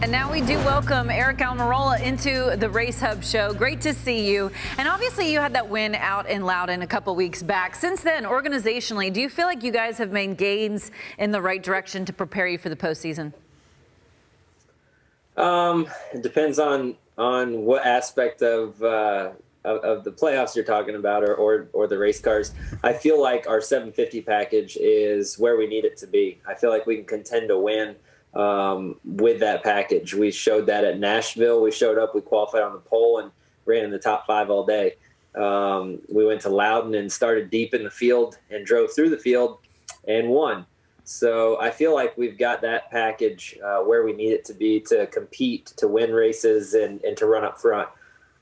And now we do welcome Aric Almirola into the RaceHub show. Great to see you. And obviously you had that win out in Loudon a couple weeks back. Since then, organizationally, do you feel like you guys have made gains in the right direction to prepare you for the postseason? It depends on what aspect of the playoffs you're talking about, or the race cars. I feel like our 750 package is where we need it to be. I feel like we can contend to win with that package. We showed that at Nashville. We showed up, we qualified on the pole and ran in the top 5 all day. We went to Loudon and started deep in the field and drove through the field and won. So I feel like we've got that package where we need it to be to compete, to win races, and to run up front.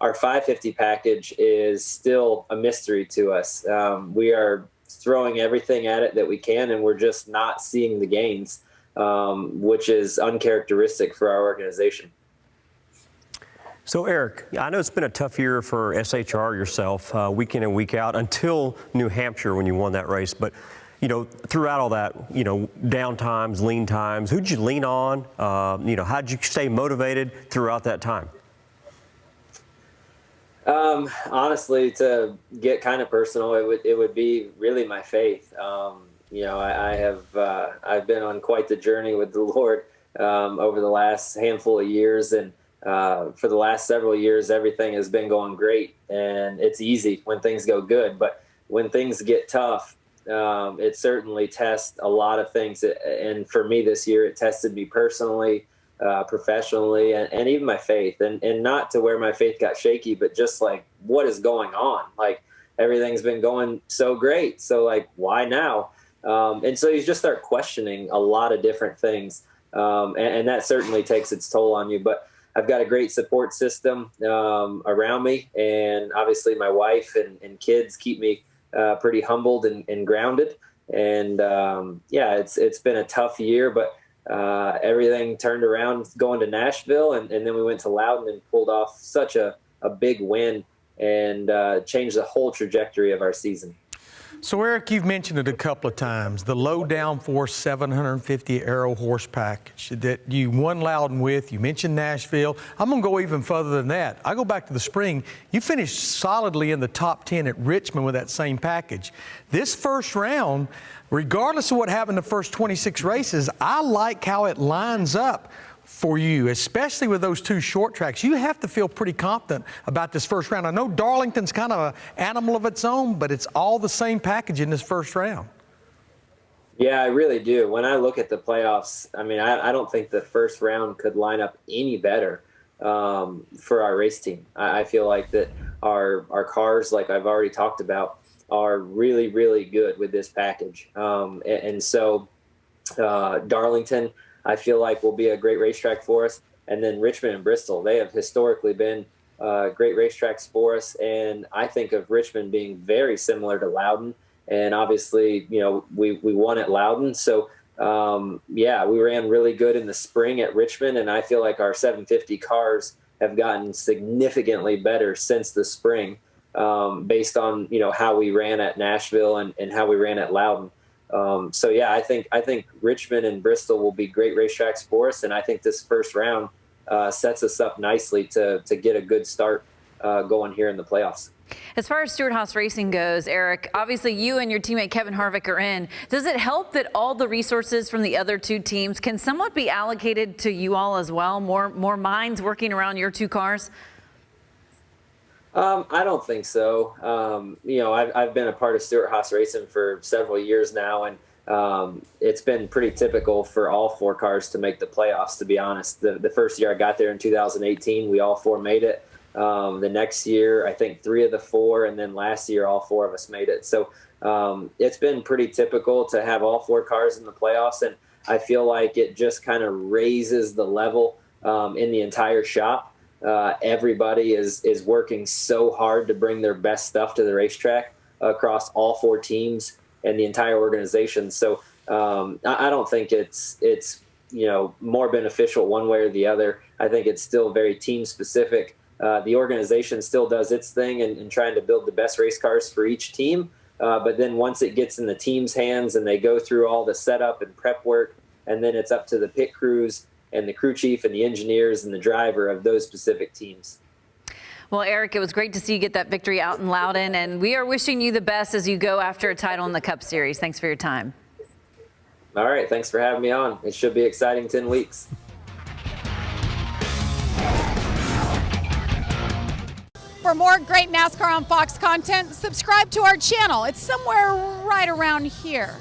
Our 550 package is still a mystery to us. We are throwing everything at it that we can, and we're just not seeing the gains, which is uncharacteristic for our organization. So, Aric, I know it's been a tough year for SHR yourself, week in and week out, until New Hampshire when you won that race. But, you know, throughout all that, you know, down times, lean times, who'd you lean on? You know, how'd you stay motivated throughout that time? Honestly, to get kind of personal, it would be really my faith. You know, I've been on quite the journey with the Lord over the last handful of years, and for the last several years, everything has been going great, and it's easy when things go good. But when things get tough, it certainly tests a lot of things. And for me this year, it tested me personally, professionally, and even my faith. And not to where my faith got shaky, but just like, what is going on? Like, everything's been going so great. So like, why now? And so you just start questioning a lot of different things. And that certainly takes its toll on you. But I've got a great support system around me. And obviously my wife and kids keep me pretty humbled and grounded. And yeah, it's been a tough year, but everything turned around going to Nashville. And then we went to Loudon and pulled off such a big win and changed the whole trajectory of our season. So, Aric, you've mentioned it a couple of times, the low downforce 750 aero horse package that you won Loudon with. You mentioned Nashville. I'm going to go even further than that. I go back to the spring. You finished solidly in the top 10 at Richmond with that same package. This first round, regardless of what happened the first 26 races, I like how it lines up for you, especially with those 2 short tracks. You have to feel pretty confident about this first round. I know Darlington's kind of an animal of its own, but it's all the same package in this first round. Yeah, I really do. When I look at the playoffs, I mean, I don't think the first round could line up any better for our race team. I feel like that our cars, like I've already talked about, are really, really good with this package. And so Darlington, I feel like will be a great racetrack for us. And then Richmond and Bristol, they have historically been great racetracks for us. And I think of Richmond being very similar to Loudon. And obviously, you know, we won at Loudon. So, yeah, we ran really good in the spring at Richmond. And I feel like our 750 cars have gotten significantly better since the spring based on, you know, how we ran at Nashville and how we ran at Loudon. So yeah, I think Richmond and Bristol will be great racetracks for us, and I think this first round sets us up nicely to get a good start going here in the playoffs. As far as Stewart Haas Racing goes, Aric, obviously you and your teammate Kevin Harvick are in. Does it help that all the resources from the other 2 teams can somewhat be allocated to you all as well? More minds working around your 2 cars? I don't think so. You know, I've been a part of Stewart Haas Racing for several years now, and it's been pretty typical for all 4 cars to make the playoffs, to be honest. The first year I got there in 2018, we all 4 made it. The next year, I think 3 of the 4, and then last year, all 4 of us made it. So it's been pretty typical to have all 4 cars in the playoffs, and I feel like it just kind of raises the level in the entire shop. Everybody is working so hard to bring their best stuff to the racetrack across all 4 teams and the entire organization. So I don't think it's you know, more beneficial one way or the other. I think it's still very team specific. The organization still does its thing and trying to build the best race cars for each team. But then once it gets in the team's hands and they go through all the setup and prep work, and then it's up to the pit crews and the crew chief and the engineers and the driver of those specific teams. Well, Aric, it was great to see you get that victory out in Loudon, and we are wishing you the best as you go after a title in the Cup Series. Thanks for your time. All right, thanks for having me on. It should be exciting 10 weeks. For more great NASCAR on Fox content, subscribe to our channel. It's somewhere right around here.